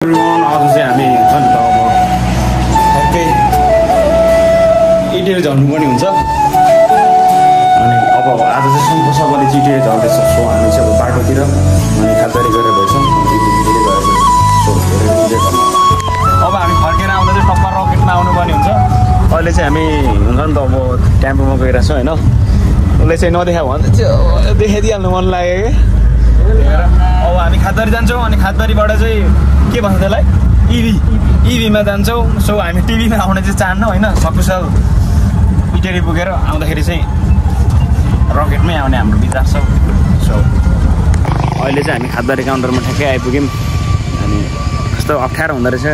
everyone, आज चाहिँ हामी हुन्छ नि त अब ठ्याक्कै इटेर झर्नुपर्ने हुन्छ अनि अब आज चाहिँ सङ्घको सबैले चिटेर झर्दैछ। सो हामी चाहिँ अब बाटोतिर अनि खातबारी गरेर भएछौँ सो अब हामी फर्केर आउँदा चाहिँ टक्क रकेटमा आउनुपर्ने हुन्छ। अहिले चाहिँ हामी हुन्छ नि त अब टेम्पोमा गइरहेको छौँ होइन। उसले चाहिँ नदेखा भन्दा चाहिँ देखाइदिइहाल्नु मन लाग्यो कि अब हामी खातबारी जान्छौँ अनि खातबारीबाट चाहिँ के भन्छ त्यसलाई इभीमा जान्छौँ। सो हामी टिभीमा आउन चाहिँ चाहन्न होइन। सकुशल इटेरी पुगेर आउँदाखेरि चाहिँ रकेटमै आउने हाम्रो विचार छ। सो अहिले चाहिँ हामी खातबारी काउन्टरमा ठ्याक्कै आइपुग्यौँ अनि कस्तो अप्ठ्यारो हुँदो रहेछ,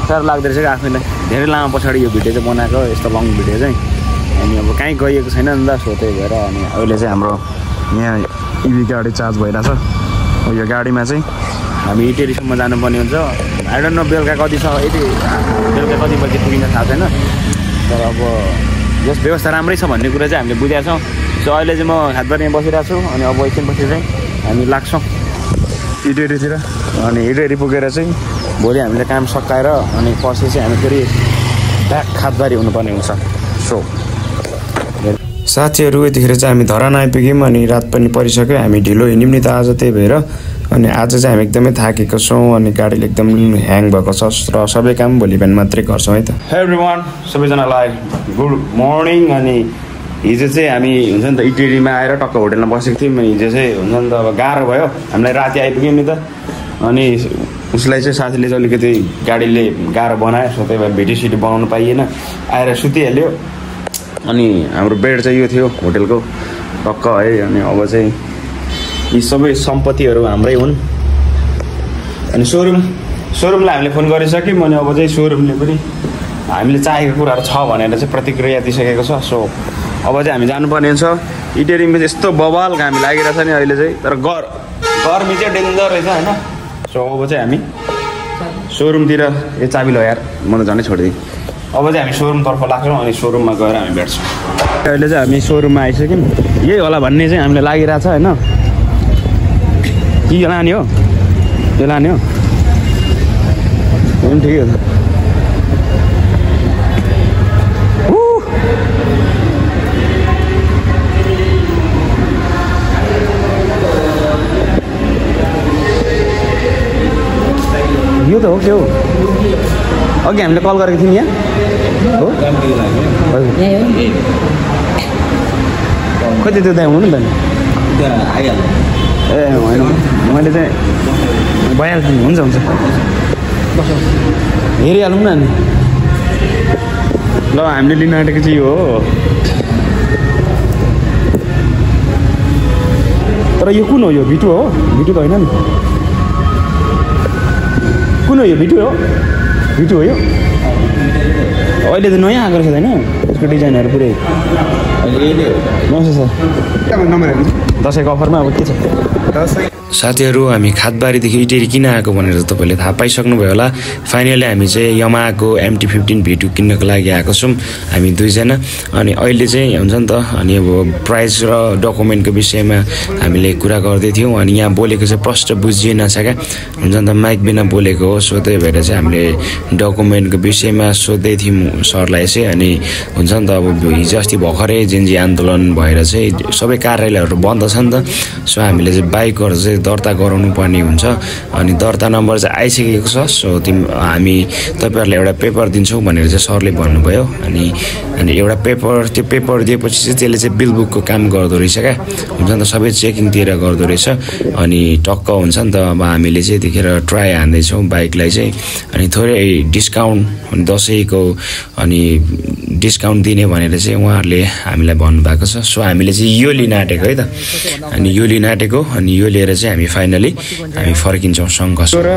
अप्ठ्यारो लाग्दो रहेछ आफैलाई। धेरै लामो पछाडि यो भिडियो चाहिँ बनाएको, यस्तो लङ भिडियो चाहिँ। अनि अब कहीँ गइएको छैन नि त, सो त्यही भएर अनि अहिले चाहिँ हाम्रो यहाँ इभी गाडी चार्ज भइरहेछ। यो गाडीमा चाहिँ हामी इटेरीसम्म जानुपर्ने हुन्छ। आई डोन्ट नो बेलुका कति छ, यति बेलुका कति बजी पुगिन थाहा छैन, तर अब जस व्यवस्था राम्रै छ भन्ने कुरा चाहिँ हामीले बुझेका छौँ। सो अहिले चाहिँ म खातबारीमा बसिरहेको छु अनि अब एकछिनपछि चाहिँ हामी लाग्छौँ इटेरीतिर। अनि इटेरी पुगेर चाहिँ भोलि हामीले काम सकाएर अनि पर्सि चाहिँ हामी फेरि ब्याक खातबारी हुनुपर्ने हुन्छ। सो साथीहरू यतिखेर चाहिँ हामी धरान आइपुग्यौँ अनि रात पनि परिसक्यो। हामी ढिलो हिँड्यौँ नि त आज, त्यही भएर अनि आज चाहिँ हामी एकदमै थाकेको छौँ अनि गाडीले एकदम ह्याङ भएको छ र सबै काम भोलि बिहान मात्रै गर्छौँ है त। एभ्रिवान, सबैजनालाई गुड मर्निङ। अनि हिजो चाहिँ हामी हुन्छ नि त इटेरीमा आएर टक्क होटेलमा बसेको थियौँ। हिजो चाहिँ हुन्छ नि त अब गाह्रो भयो हामीलाई, राति आइपुग्यौँ नि त। अनि उसलाई चाहिँ साथीले चाहिँ अलिकति गाडीले गाह्रो बनायो, सो त्यही भएर भिडियो सिडियो बनाउनु पाइएन, आएर सुतिहाल्यो। अनि हाम्रो बेड चाहिँ यो थियो होटेलको टक्क है। अनि अब चाहिँ यी सबै सम्पत्तिहरू हाम्रै हुन्। अनि सोरुमलाई हामीले फोन गरिसक्यौँ अनि अब चाहिँ सोरुमले पनि हामीले चाहेको कुराहरू छ भनेर चाहिँ प्रतिक्रिया दिइसकेको छ। सो अब चाहिँ हामी जानुपर्ने हुन्छ इटेरीमा। यस्तो बवाल घामी लागिरहेछ नि अहिले चाहिँ, तर गर्मी चाहिँ डेन्जर रहेछ होइन। सो अब चाहिँ हामी सोरुमतिर यो चाबी लो यार, म त झनै छोडिदिएँ। अब चाहिँ हामी सोरुमतर्फ लाग्छौँ अनि सोरुममा गएर हामी भेट्छौँ। अहिले चाहिँ हामी सोरुममा आइसक्यौँ, यही होला भन्ने चाहिँ हामीलाई लागिरहेछ होइन। के लाने हो, यो लाने हो, पनि ठिकै हो त। यो त हो के हो, अघि हामीले कल गरेको थियौँ यहाँ हो। कति त्यो दाम हुनु नि त आइहाल्यो। ए होइन, मैले चाहिँ भइहाल्छ नि, हुन्छ हुन्छ हेरिहालौँ न नि। ल हामीले लिन आँटेको चाहिँ यो हो, तर यो कुन हो, यो भिटु हो? भिटु त होइन नि, कुन हो यो? भिटु हो, भिटु हो यो। अहिले त नयाँ आएको रहेछ होइन यसको डिजाइनहरू पुरै। नमस्ते सर, दसैँको अफरमा अब के छ? साथीहरू हामी खातबारीदेखि इटेरी किन आएको भनेर तपाईँले थाहा पाइसक्नुभयो होला। फाइनली हामी चाहिँ यमाहाको MT-15 V2 किन्नको लागि आएको छौँ हामी दुईजना। अनि अहिले चाहिँ हुन्छ नि त अनि अब प्राइस र डकुमेन्टको विषयमा हामीले कुरा गर्दै थियौँ। अनि यहाँ बोलेको चाहिँ प्रष्ट बुझिएन छ क्या, हुन्छ नि त माइक बिना बोलेको हो। सो त्यही भएर चाहिँ हामीले डकुमेन्टको विषयमा सोध्दै थियौँ सरलाई चाहिँ। अनि हुन्छ नि त अब हिजो अस्ति भर्खरै जेन्जी आन्दोलन भएर चाहिँ सबै कार्यालयहरू बन्द छ नि त। सो हामीले चाहिँ बाइकहरू चाहिँ दर्ता गराउनु पर्ने हुन्छ अनि दर्ता नम्बर चाहिँ आइसकेको छ। सो हामी तपाईँहरूलाई एउटा पेपर दिन्छौँ भनेर चाहिँ सरले भन्नुभयो। अनि एउटा पेपर, त्यो पेपर दिएपछि चाहिँ त्यसले चाहिँ बिल बुकको काम गर्दो रहेछ क्या, हुन्छ नि त सबै चेकिङतिर गर्दो रहेछ। अनि टक्क हुन्छ नि त अब हामीले चाहिँ यतिखेर ट्राई हान्दैछौँ बाइकलाई चाहिँ। अनि थोरै डिस्काउन्ट दसैँको अनि डिस्काउन्ट दिने भनेर चाहिँ उहाँहरूले हामीलाई भन्नुभएको छ। सो हामीले चाहिँ यो लिन आँटेको है त। अनि यो लिन आँटेको अनि यो लिएर चाहिँ हामी फाइनली हामी फर्किन्छौँ सङ्घर्ष। र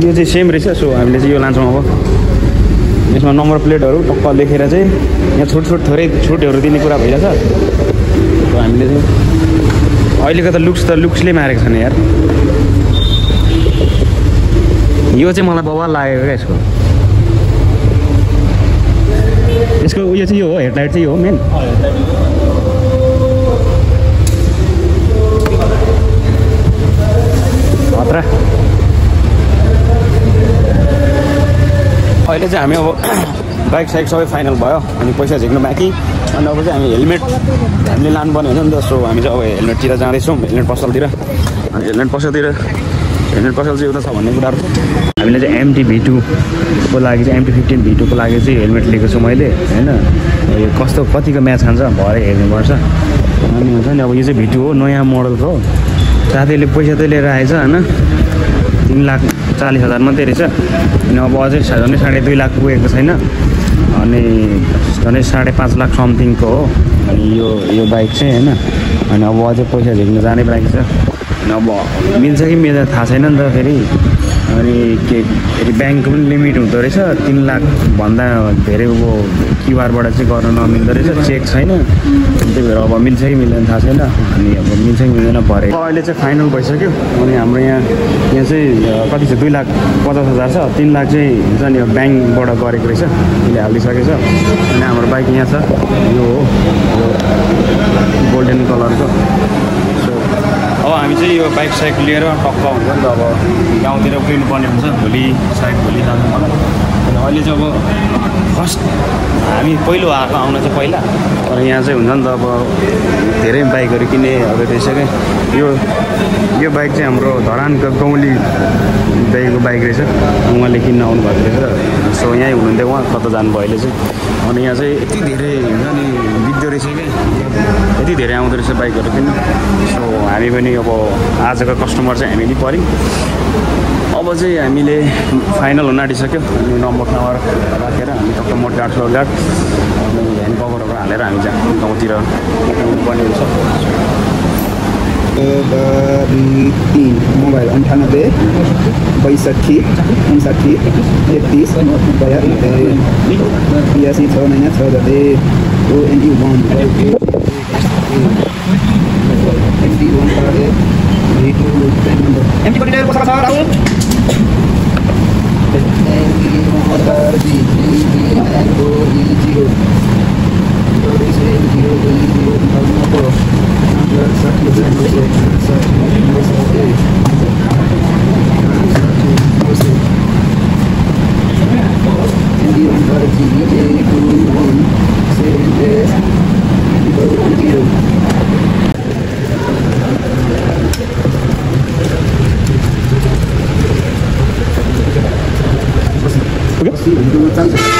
यो चाहिँ सेम रहेछ। सो हामीले चाहिँ यो लान्छौँ। अब यसमा नम्बर प्लेटहरू टक्क लेखेर चाहिँ यहाँ थोरै छुटहरू दिने कुरा भइरहेछ। हामीले चाहिँ अहिलेको त लुक्सले मारेको छ नि यार। यो चाहिँ मलाई बवाल लागेको क्या यसको उयो चाहिँ यो हो, हेडलाइट चाहिँ यो हो मेन। खतरा अहिले चाहिँ हामी अब बाइक साइक सबै फाइनल भयो अनि पैसा झिक्नु बाँकी अनि अब चाहिँ हामी हेलमेट हामीले लानुपर्ने हुन्छ नि त सो हामी चाहिँ अब हेलमेटतिर जाँदैछौँ हेलमेट पसलतिर अनि हेलमेट पसल चाहिँ एउटा छ भन्ने कुराहरू हामीले चाहिँ MT-V2 को लागि चाहिँ MT-15 V2 को लागि चाहिँ हेलमेट लिएको छु मैले होइन यो कतिको म्याच खान्छ भरे हेर्नुपर्छ अनि हुन्छ नि अब यो चाहिँ V2 हो नयाँ मोडलको साथीले पैसा त लिएर आएछ होइन 3,40,000 मात्रै रहेछ अनि अब अझै झन्डै 2.5 लाख पुगेको छैन अनि झन्डै 5.5 लाख समथिङको हो अनि यो बाइक चाहिँ होइन अनि अब अझै पैसा झिक्नु जानै बाँकी छ अनि अब मिल्छ कि मिल्दैन थाहा छैन नि त फेरि अनि फेरि ब्याङ्कको पनि लिमिट हुँदो रहेछ 3 लाखभन्दा धेरै क्युआरबाट चाहिँ गर्न नमिल्दो रहेछ चेक छैन त्यही भएर अब मिल्छ कि मिल्दैन थाहा छैन अनि अब मिल्छ कि मिल्दैन भरे अहिले चाहिँ फाइनल भइसक्यो अनि हाम्रो यहाँ चाहिँ कति छ 2,50,000 छ 3 लाख चाहिँ हुन्छ नि ब्याङ्कबाट गरेको रहेछ उसले हालिदिइसकेछ अनि हाम्रो बाइक यहाँ छ यो हो गोल्डन कलरको अब हामी चाहिँ यो बाइक साइक लिएर टक्क हुन्छ नि त अब गाउँतिर उक्लिनु पर्ने हुन्छ भोलि जानु पर्छ अनि अहिले चाहिँ अब फर्स्ट हामी पहिलो आएको आउन चाहिँ पहिला तर यहाँ चाहिँ हुन्छ नि त अब धेरै बाइकहरू किन्ने अब त्यसै यो बाइक चाहिँ हाम्रो धरानको गौली दाइको बाइक रहेछ उहाँले किन्न आउनुभएको रहेछ सो यहीँ हुनुहुन्थ्यो उहाँ कता जानुभयो अहिले चाहिँ अनि यहाँ चाहिँ यति धेरै हुन्छ नि बित्दो रहेछ क्या यति धेरै आउँदो रहेछ बाइकहरू किन्न सो हामी पनि अब आजको कस्टमर चाहिँ हामी नि पऱ्यौँ अब चाहिँ हामीले फाइनल हुन आँटिसक्यो अनि नम्बर राखेर हामी टक्क मोटगाड सोलगाड अनि ह्यान्ड कभरहरू हालेर हामी चाहिँ गाउँतिर पर्ने हुन्छ मोबाइल 98 62 59 31 82 6 महिना 6 गते ONE1 MT को डिटेल कसो छ राहुल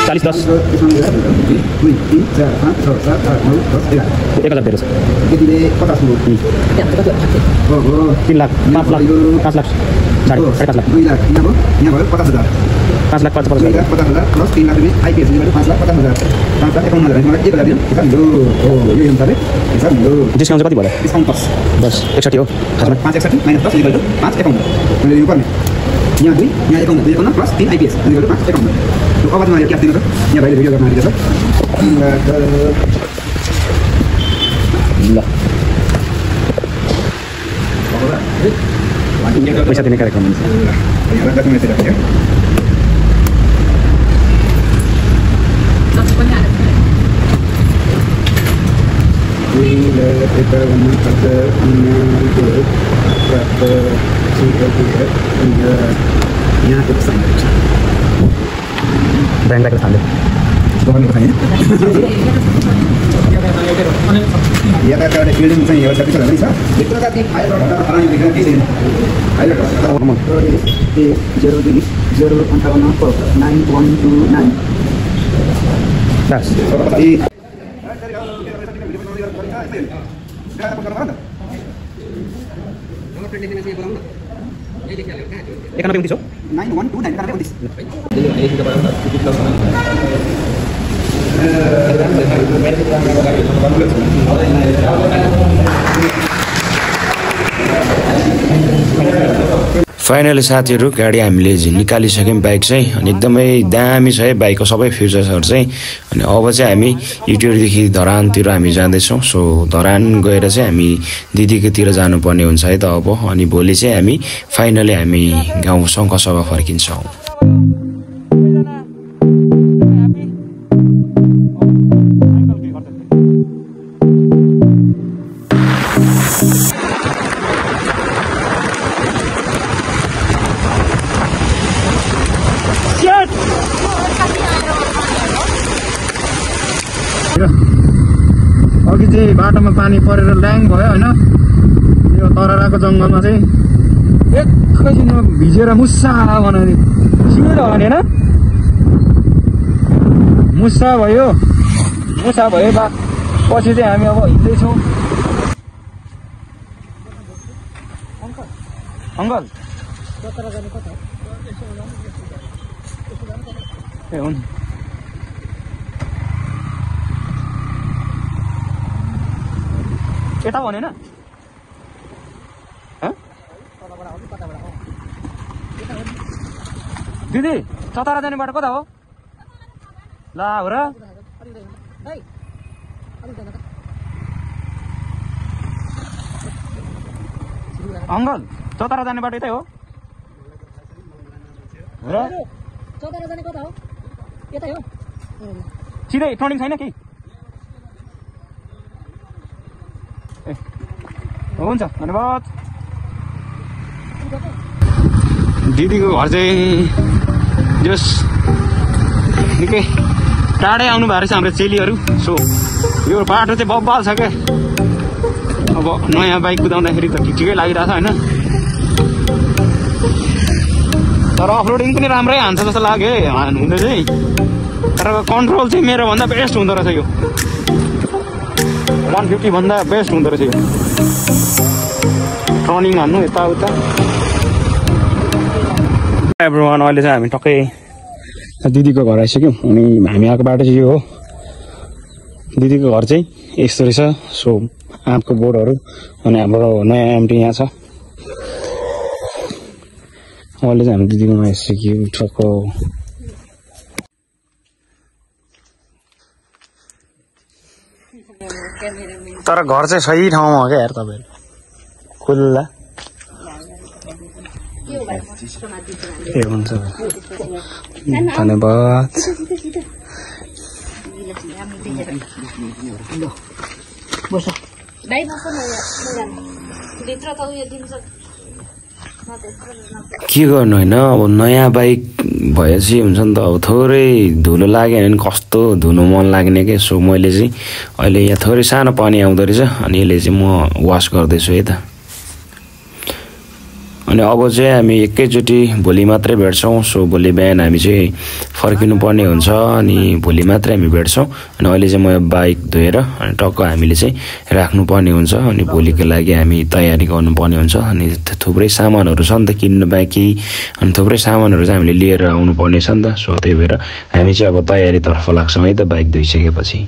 चालीस 10 1,000 तेह्र 3 लाख 5 लाख 5 लाख 5.5 लाख 2 लाख यहाँ भयो 50,000 5 लाख 50,000 प्लस 3 लाख रुपियाँ आइपिएस 5,50,000 5,51,000 मलाई 1,000 दिनु हिसाब मिल्यो हो यो अनुसारले हिसाब मिल्यो डिस्काउन्ट चाहिँ कति भयो डिस्काउन्ट बस 61 हो खासमा 561 माइनस 10 इक्वल टु 551 मैले दिनु पर्ने यहाँ 2 यहाँ 51 प्लस 3 आइपिएस इक्वल टु 551 त्यो आवाजमा क्यास दिनु त यहाँ भाइले भिडियो गर्न आइदिएको छ ल पैसा दिने कार्यक्रम हुन्छ यहाँ त्यो ब्याङ्कलाई थाल्यो एउटा बिल्डिङ चाहिँ एउटा छ नि छ यत्रो जाति फाइबर हराउने देखेर के छैन फाइबर 029 फाइनली साथीहरू गाडी हामीले निकालिसक्यौँ बाइक चाहिँ अनि एकदमै दामी छ है बाइकको सबै फिचर्सहरू चाहिँ अनि अब चाहिँ हामी इटोरीदेखि धरानतिर हामी जाँदैछौँ सो धरान गएर चाहिँ हामी दिदीकोतिर जानुपर्ने हुन्छ है त अब अनि भोलि चाहिँ हामी फाइनली हामी गाउँ शङ्कसभा फर्किन्छौँ अघि चाहिँ बाटोमा पानी परेर ल्याङ भयो होइन यो तरराको जङ्गलमा चाहिँ एकैछिनमा भिजेर मुस्सा बनाउने सिधै होला नि होइन मुस्सा भयो बा पछि चाहिँ हामी अब हिँड्दैछौँ अङ्कल ए हुन्छ यता भनेन दिदी चतरा जाने बाटो कता हो ला हो र अङ्कल चतरा जाने बाटो यतै हो र चतरा जाने कता हो यतै हो सिधै टर्निङ छैन कि ए हुन्छ धन्यवाद दिदीको घर चाहिँ जस निकै टाढै आउनु भएको रहेछ हाम्रो चेलीहरू सो यो बाटो चाहिँ बब्बाल छ क्या अब नयाँ बाइक कुदाउँदाखेरि त ठिकै लागिरहेछ होइन तर अफरोडिङ पनि राम्रै हान्छ जस्तो लाग्यो है हुँदै चाहिँ तर कन्ट्रोल चाहिँ मेरो भन्दा बेस्ट हुँदो रहेछ यो 150 भन्दा बेस्ट हुँदो रहेछ यो टर्निङ हान्नु यताउता एभ्रिवान अहिले चाहिँ हामी टक्कै दिदीको घर आइसक्यौँ अनि हामी आएको बाटो चाहिँ यो हो दिदीको घर चाहिँ यस्तो रहेछ सो आँपको बोर्डहरू अनि हाम्रो नयाँ एमटी यहाँ छ अहिले चाहिँ हामी दिदीकोमा आइसक्यौँ ठक्क तर घर चाहिँ सही ठाउँमा हो क्या यार तपाईँहरू खुल्ला ए हुन्छ धन्यवाद के गर्नु होइन अब नयाँ बाइक भएपछि हुन्छ नि त अब थोरै धुलो लाग्यो भने कस्तो धुनु मन लाग्ने के सो मैले चाहिँ अहिले यहाँ थोरै सानो पानी आउँदो रहेछ अनि यसले चाहिँ म वास गर्दैछु है त अनि अब चाहिँ हामी एकैचोटि भोलि मात्रै भेट्छौँ सो भोलि बिहान हामी चाहिँ फर्किनु पर्ने हुन्छ अनि भोलि मात्रै हामी भेट्छौँ अनि अहिले चाहिँ म बाइक धोएर अनि टक्क हामीले चाहिँ राख्नुपर्ने हुन्छ अनि भोलिको लागि हामी तयारी गर्नुपर्ने हुन्छ अनि थुप्रै सामानहरू छ नि त किन्नु बाँकी अनि थुप्रै सामानहरू चाहिँ हामीले लिएर आउनुपर्ने छ नि त सो त्यही भएर हामी चाहिँ अब तयारीतर्फ लाग्छौँ है त बाइक धोइसकेपछि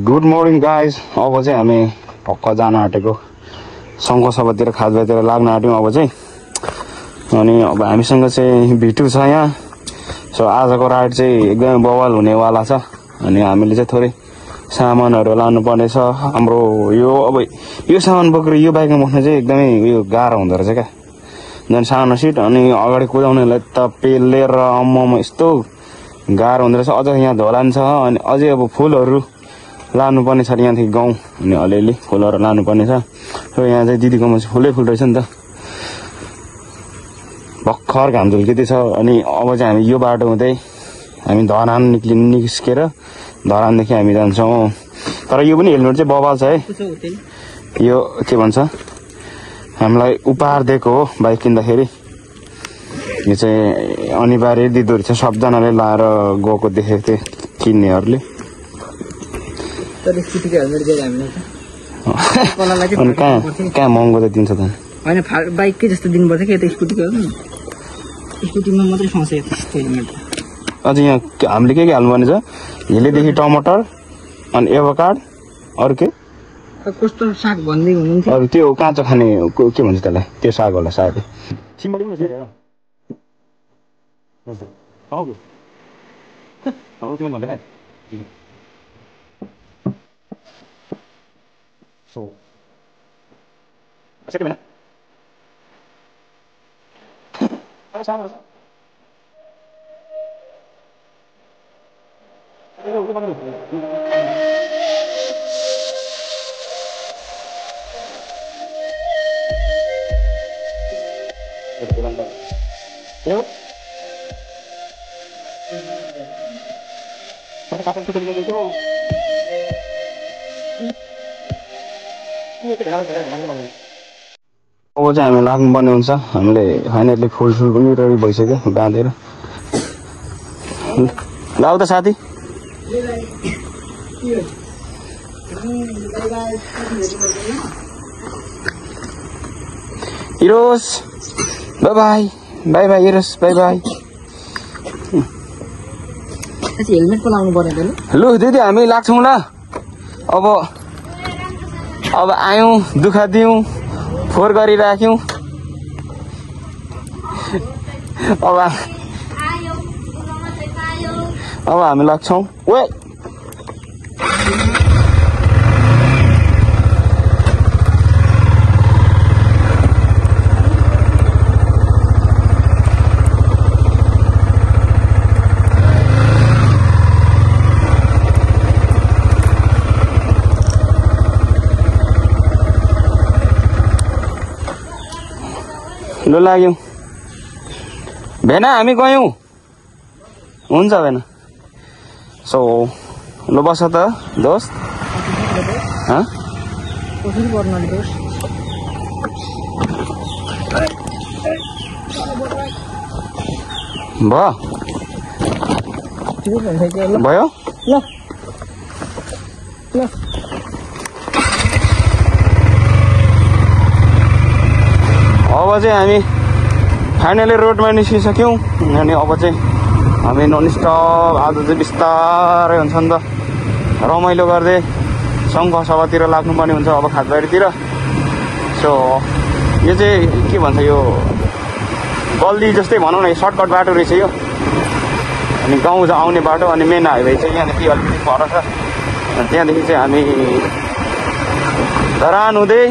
गुड मर्निङ गाइज अब चाहिँ हामी पक्का जान आँटेको सङ्घसभातिर खाजबातिर लाग्न आँट्यौँ अब चाहिँ अनि अब हामीसँग चाहिँ भिटु छ यहाँ सो आजको राइड चाहिँ एकदमै बवाल हुनेवाला छ अनि हामीले चाहिँ थोरै सामानहरू लानुपर्ने छ हाम्रो यो अब यो सामान बोकेर यो बाइकमा बस्नु चाहिँ एकदमै उयो गाह्रो हुँदो रहेछ क्या झन् सानो सिट अनि अगाडि कुदाउनेलाई त पेलेर अम्ममा यस्तो गाह्रो हुँदो रहेछ अझ यहाँ धोलान छ अनि अझै अब फुलहरू लानुपर्ने छ यहाँदेखि गाउँ अनि अलिअलि फुलहरू लानुपर्ने छ र यहाँ चाहिँ दिदीकोमा चाहिँ फुलै फुल रहेछ नि त भर्खर घाम झुल्किँदै छ अनि अब चाहिँ हामी यो बाटो हुँदै हामी धरान निस्केर धरानदेखि हामी जान्छौँ तर यो पनि हेलमेट चाहिँ बबाल छ है यो के भन्छ हामीलाई उपहार दिएको हो बाइक किन्दाखेरि यो चाहिँ अनिवार्य दिँदो रहेछ सबजनाले लाएर गएको देखेको थिएँ किन्नेहरूले अनि कहाँ महँगो त दिन्छ त होइन बाइककै जस्तो दिनुपर्छ कि यता स्कुटीको स्कुटीमा मात्रै फसेँ अझ यहाँ हामीले के हाल्नुपर्ने छ हिलेदेखि टमाटर अनि एभोकाड अरू के कस्तो साग भन्दै हुनुहुन्थ्यो अरू त्यो काँचो खाने के भन्छ त्यसलाई त्यो साग होला सायद सिमली पनि सो सेट में अब चाहिँ हामी लाग्नुपर्ने हुन्छ हामीले फाइनली फुल पनि रेडी भइसक्यो बाँधेर लाउ त साथी हिरोस बाई बाई बाई बाई हिरोस बाई बाई हेलमेट पो लाउनु पर्यो लु दिदी हामी लाग्छौँ ल अब आयौँ दुःख दियौँ फोहोर गरिराख्यौँ अब हामी लाग्छौँ ओए लु लाग्यौँ भेना हामी गयौँ हुन्छ भेना सो लु बस त दोस्त भयो अब चाहिँ हामी फाइनली रोडमा निस्किसक्यौँ अनि अब चाहिँ हामी ननस्टप आज चाहिँ बिस्तारै हुन्छ नि त रमाइलो गर्दै सङ्घ सभातिर लाग्नुपर्ने हुन्छ अब खातबारीतिर सो यो चाहिँ के भन्छ यो गल्ली जस्तै भनौँ न सर्टकट बाटो रहेछ यो अनि गाउँ आउने बाटो अनि मेन हाइवे चाहिँ यहाँदेखि अलिकति पर छ त्यहाँदेखि चाहिँ हामी धरान हुँदै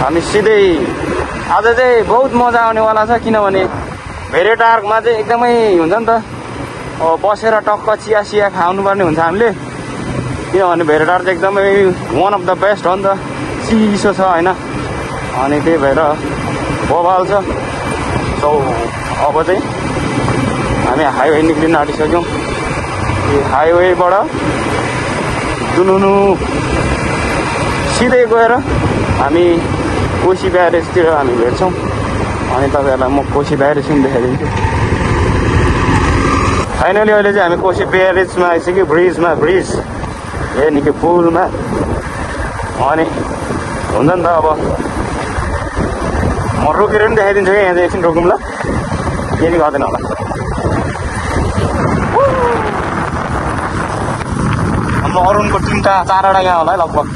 हामी सिधै आज चाहिँ बहुत मजा आउनेवाला छ किनभने भेरेटारमा चाहिँ एकदमै हुन्छ नि त बसेर टक्क चिया सिया खानुपर्ने हुन्छ हामीले किनभने भेरेटार चाहिँ एकदमै वान अफ द बेस्ट हो नि त चिसो छ होइन अनि त्यही भएर बवाल छ सो अब चाहिँ हामी हाइवे निक्लिन आँटिसक्यौँ यो हाइवेबाट दुनुनु सिधै गएर हामी कोशी ब्यारेजतिर हामी भेट्छौँ अनि तपाईँहरूलाई म कोशी ब्यारेज पनि देखाइदिन्छु फाइनली अहिले चाहिँ हामी कोशी ब्यारेजमा आइसक्यो ब्रिज ए निकै पुलमा अनि हुन्छ नि त अब म रोकेर पनि देखाइदिन्छु क्या यहाँ चाहिँ एकछिन रोकौँ ल केही गर्दैन होला हाम्रो अरुणको 3-4वटा यहाँ होला है लगभग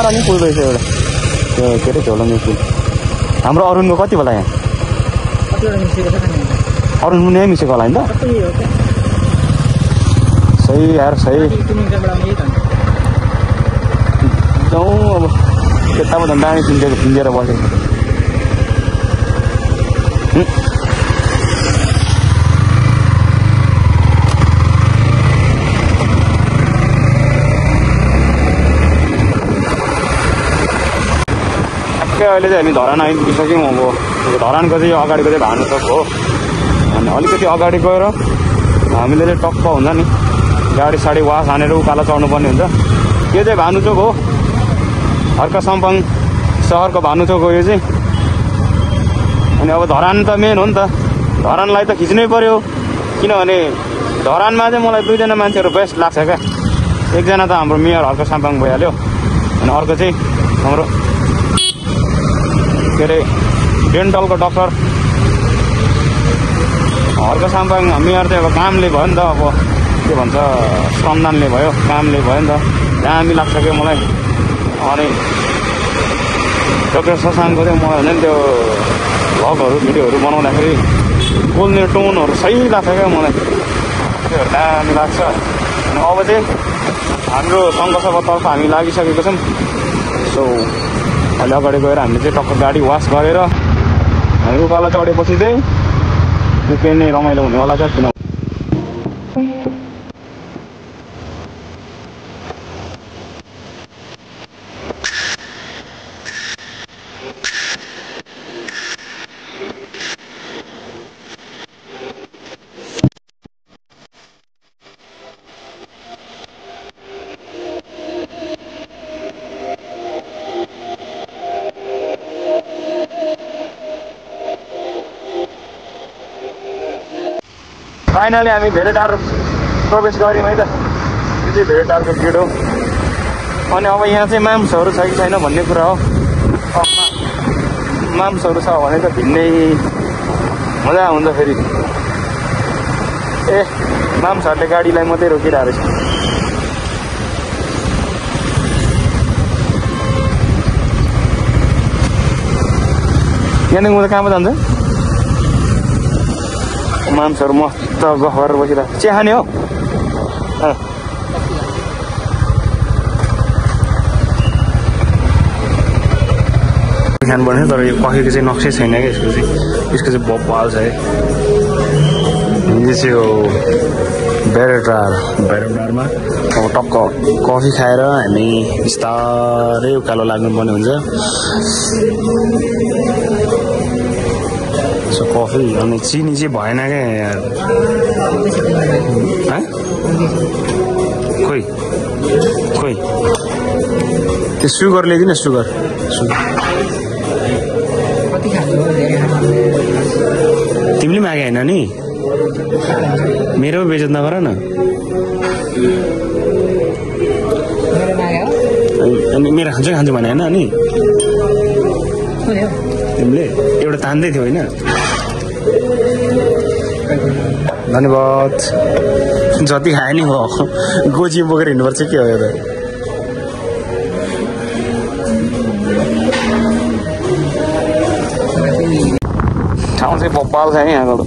नि पुल रहेछ एउटा त्यो के अरे झोलङ्गे पुल हाम्रो अरुणको कति होला यहाँ अरुण मुनि मिसेको होला नि त सही यार सही जाउँ अब त्यतामा त दामी फिन्जेर बसेको अहिले चाहिँ हामी धरान आइपुगिसक्यौँ अब धरानको चाहिँ अगाडिको चाहिँ भानुचोक हो अनि अलिकति अगाडि गएर हामीले चाहिँ टक्क हुन्छ नि गाडी साडी वास हानेर उकालो चढ्नुपर्ने हुन्छ यो चाहिँ भानुचोक हो हर्का सम्पङ सहरको भानुचोक हो यो चाहिँ अनि अब धरान त मेन हो नि त धरानलाई त खिच्नै पर्यो किनभने धरानमा चाहिँ मलाई 2जना मान्छेहरू बेस्ट लाग्छ क्या एकजना त हाम्रो मेयर हर्का सम्पङ भइहाल्यो अनि अर्को चाहिँ हाम्रो के अरे डेन्टलको डाक्टर हर्का साम्पाङ मेयर चाहिँ अब कामले भयो नि त अब के भन्छ श्रमदानले भयो कामले भयो नि त दामी लाग्छ क्या मलाई अनि डक्टर शशाङ्कको चाहिँ मलाई झन् त्यो भ्लगहरू भिडियोहरू बनाउँदाखेरि बोल्ने टोनहरू सही लाग्छ क्या मलाई, त्योहरू दामी लाग्छ। अनि अब चाहिँ हाम्रो सङ्घसभातर्फ हामी लागिसकेको छौँ। सो अहिले अगाडि गएर हामीले चाहिँ टक्क गाडी वास गरेर हामी उकालो चढेपछि चाहिँ निकै नै रमाइलो हुनेवाला छ। किन फाइनली हामी भेडेटार प्रवेश गऱ्यौँ है त। यो चाहिँ भेडेटारको गेट हो। अनि अब यहाँ चाहिँ माम्सहरू छ कि छैन भन्ने कुरा हो। माम्सहरू छ भने त भिन्नै मजा हुन्छ फेरि। ए माम्सहरूले गाडीलाई मात्रै रोकिरहेको रहेछ। यहाँदेखि म त कहाँ पो जान्छ? माम्सहरू मस्त गफ गरेर बसिरहेको। चिया खाने हो? खानुपर्ने, तर यो कफीको चाहिँ नक्सै छैन क्या यसको चाहिँ बब्बाल छ है। यो चाहिँ हो भेडेटारमा अब टक्क कफी खाएर हामी बिस्तारै उकालो लाग्नुपर्ने हुन्छ। कफी अनि चिनी चाहिँ भएन क्या यार। खोइ त्यो सुगर ल्याइदिनु, सुगर तिमीले मागे होइन नि, मेरो बेइज्जत नगर न। अनि मेरो खान्छु भने होइन नि, तिमीले एउटा तान्दै थियो होइन। धन्यवाद। जति खायो नि भयो, गोजी बोकेर हिँड्नुपर्छ के हो यो त। ठाउँ चाहिँ बब्बाल छ है यहाँको।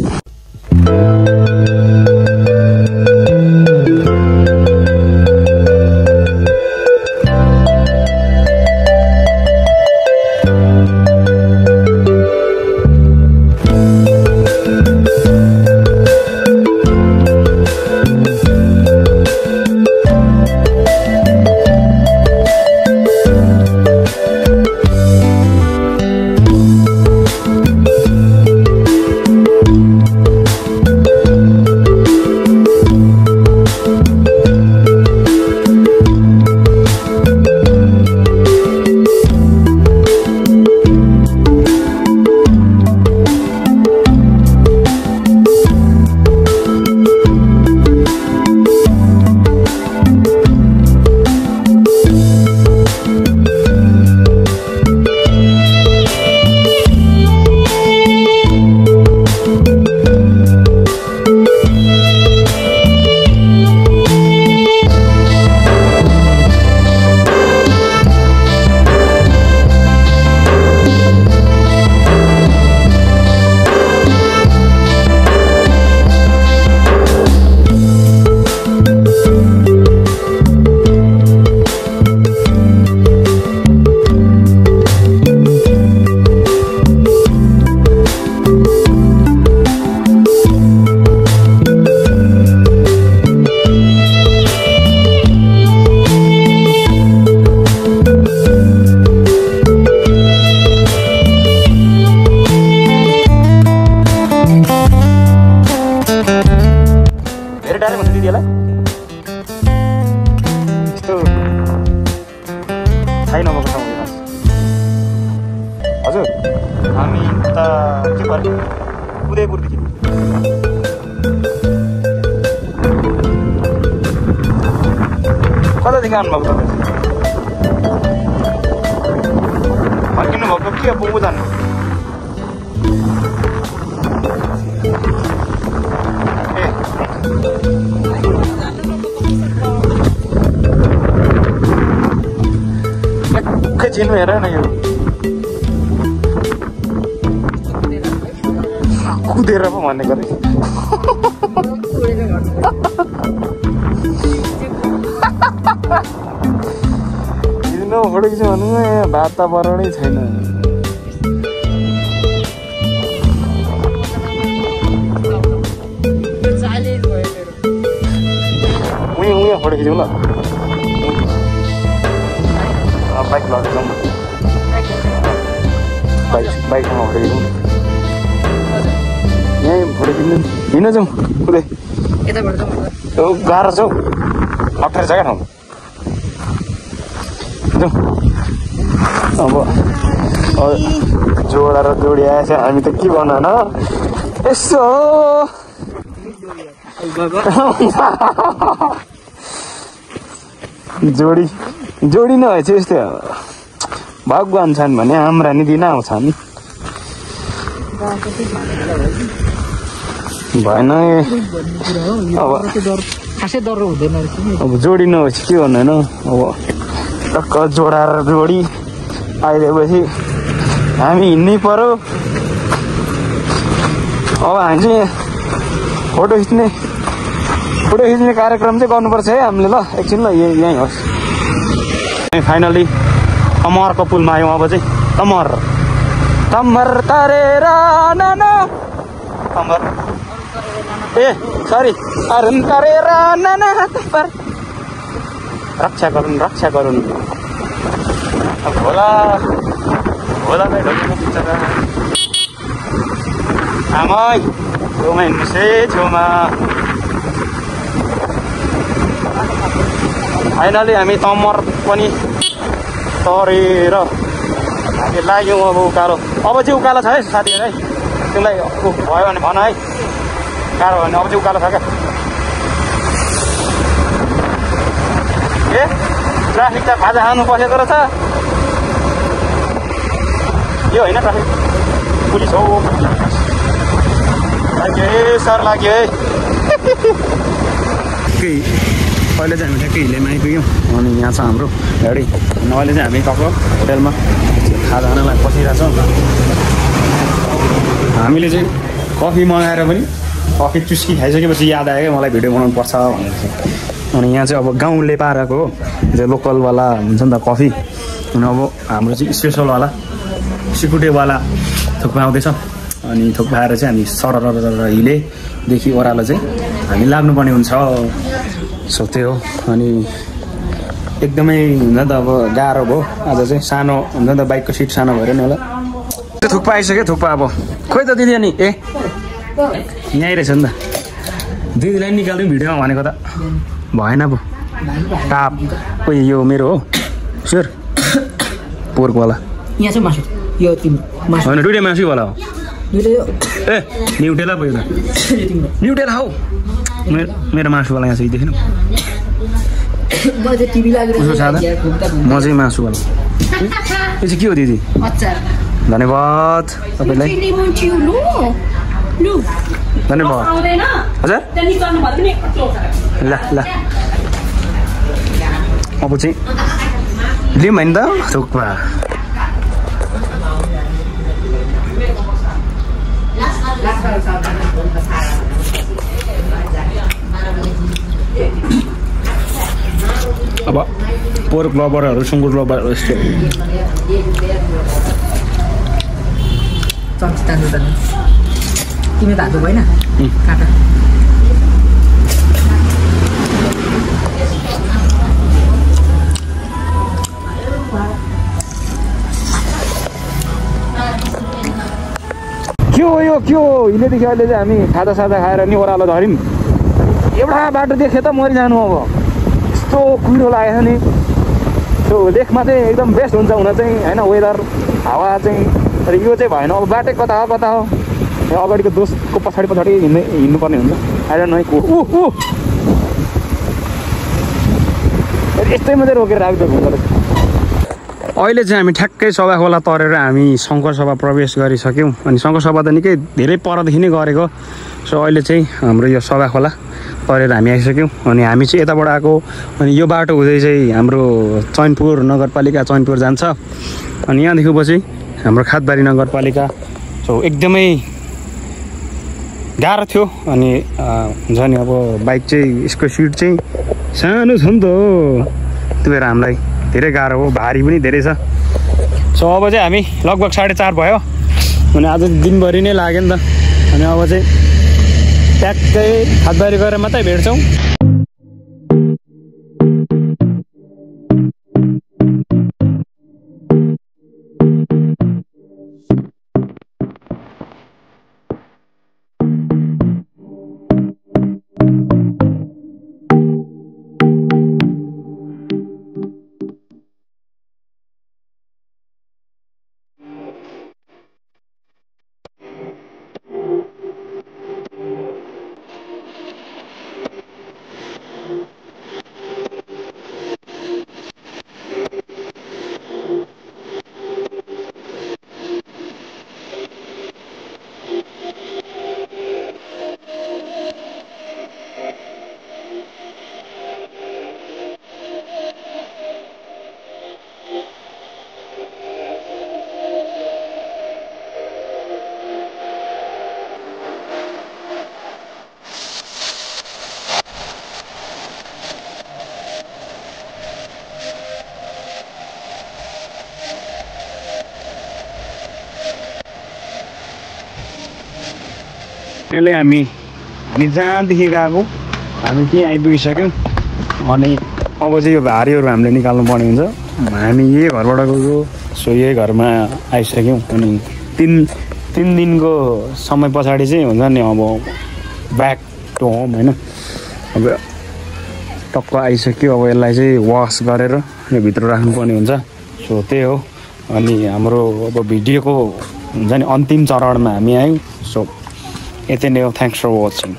हजुर हामी त के गर्यो उदयपुरदेखि कतादेखि आउनुभएको तपाईँ फर्किनु भएको के पुग्नु जानु चिन्नु हेर न यो भन्ने गरे किन फोडेको छ भन्नु वातावरणै छैन उयो फोडेको छु ल बाइक लगेर जाउँ बाइकमा फोटेको जाउँ यहीँ फोटेको हिँड जाउँ कुदै गाह्रो छ हौ अप्ठ्यारो छ क्या ठाउँ जाउँ अब जोडा र जोडी आएछ हामी त के गर्नु होइन यसो जोडी नभएछ यस्तै भगवान छन् भने हाम्रा नि दिन आउँछन् भएन अब जोडी नभएपछि के गर्नु होइन अब टक्क जोडा र जोडी आइदिएपछि हामी हिँड्नै पर्यो अब हामी चाहिँ फोटो खिच्ने कार्यक्रम चाहिँ गर्नुपर्छ है हामीले ल एकछिन ल यहीँ होस् फाइनली तमरको पुलमा आयौँ अब चाहिँ तमर तारेर नाना तमर ए सरी अरुण तारेर नाना तमर रक्षा गरून् भोला आमै छेउमा हिँड्नुहोस् है छेउमा फाइनली हामी तमर पनि तरेर हामी लाग्यौँ अब उकालो अब चाहिँ उकालो छ है साथीहरू है तिमीलाई भयो भने भन है गाह्रो भयो भने अब चाहिँ उकालो छ क्या ए ट्राफिक त खाजा खानु पसेको रहेछ यो होइन ट्राफिक पुलिस हो लाग्यो है सर लाग्यो है अहिले चाहिँ हामी ठ्याक्कै हिलेमा आइपुग्यौँ अनि यहाँ छ हाम्रो गाडी अनि अहिले चाहिँ हामी टक्क होटेलमा खाजा खानलाई बसिरहेछौँ हामीले चाहिँ कफी मगाएर पनि कफी चुस्की खाइसकेपछि याद आयो क्या मलाई भिडियो बनाउनु पर्छ भनेर चाहिँ अनि यहाँ चाहिँ अब गाउँले पारेको हो जो लोकलवाला हुन्छ नि त कफी अनि अब हाम्रो चाहिँ स्पेसलवाला सिकुटेवाला थुक्पा आउँदैछ अनि थुक्पा आएर चाहिँ हामी सरर हिलेदेखि ओह्रालो चाहिँ हामी लाग्नुपर्ने हुन्छ सो त्यो हो अनि एकदमै हुन्छ नि त अब गाह्रो भयो आज चाहिँ सानो हुन्छ नि त बाइकको सिट सानो भएर नि होला थुक्पा आइसक्यो थुक्पा अब खोइ त दिदी अनि ए यहीँ रहेछ नि त दिदीलाई पनि निकाल्नु भिडियोमा भनेको त भएन पो टाप उयो यो मेरो हो स्योर पोर्कवाला यहाँ चाहिँ मासु यो होइन दुइटै मासुवाला हो ए न्युटेला पो यो त न्युटेला हौ मेरो मासुवाला यहाँ चाहिँ देखेन उसको सादा म चाहिँ मासुवाला यो चाहिँ के हो दिदी धन्यवाद तपाईँलाई धन्यवाद हजुर ल ल अब चाहिँ लिउँ होइन त थुक्पा अब पोर्क लबरहरू सुँगुर लबरहरू यस्तो चम्ची तान्नु त तिमी धातो भएन काटा के हो यो के हो हिलेदेखि अहिले चाहिँ हामी खाजा साजा खाएर नि ओह्रालो झऱ्यौँ एउटा बाटो देखेँ त मरिजानु अब यस्तो कुहिरो लागेको छ नि त्यो लेखमा चाहिँ एकदम बेस्ट हुन्छ हुन चाहिँ होइन वेदर हावा चाहिँ तर यो चाहिँ भएन अब बाटै कता हो अगाडिको दोस्तको पछाडि हिँड्नुपर्ने हुन्छ आएर नै यस्तैमा चाहिँ रोकेर राखिदिएको हुन्छ अहिले चाहिँ हामी ठ्याक्कै सभा खोला तरेर हामी शङ्कर सभा प्रवेश गरिसक्यौँ अनि शङ्कर सभा त निकै धेरै परदेखि नै गरेको सो अहिले चाहिँ हाम्रो यो सभा खोला तरेर हामी आइसक्यौँ अनि हामी चाहिँ यताबाट आएको अनि यो बाटो हुँदै चाहिँ हाम्रो चैनपुर नगरपालिका चैनपुर जान्छ अनि यहाँदेखि पछि हाम्रो खादबारी नगरपालिका सो एकदमै गाह्रो थियो अनि हुन्छ नि अब बाइक चाहिँ यसको सिट चाहिँ सानो छ नि त त्यो भएर हामीलाई धेरै गाह्रो हो भारी पनि धेरै छ सो अब चाहिँ हामी लगभग 4:30 भयो अनि आज दिनभरि नै लाग्यो नि त अनि अब चाहिँ ट्याक्कै खादबारी गएर मात्रै भेट्छौँ त्यसले हामी जहाँदेखि गएको हामी त्यहीँ आइपुगिसक्यौँ अनि अब चाहिँ यो भारीहरू हामीले निकाल्नु पर्ने हुन्छ हामी यही घरबाट गएको सो यही घरमा आइसक्यौँ अनि तिन दिनको समय पछाडि चाहिँ हुन्छ नि अब ब्याक टु होम होइन अब टक्क आइसक्यो अब यसलाई चाहिँ वास गरेर यो भित्र राख्नुपर्ने हुन्छ सो त्यही हो अनि हाम्रो अब भिडियोको हुन्छ नि अन्तिम चरणमा हामी आयौँ सो यति नै हो थ्याङ्क्स फर वाचिङ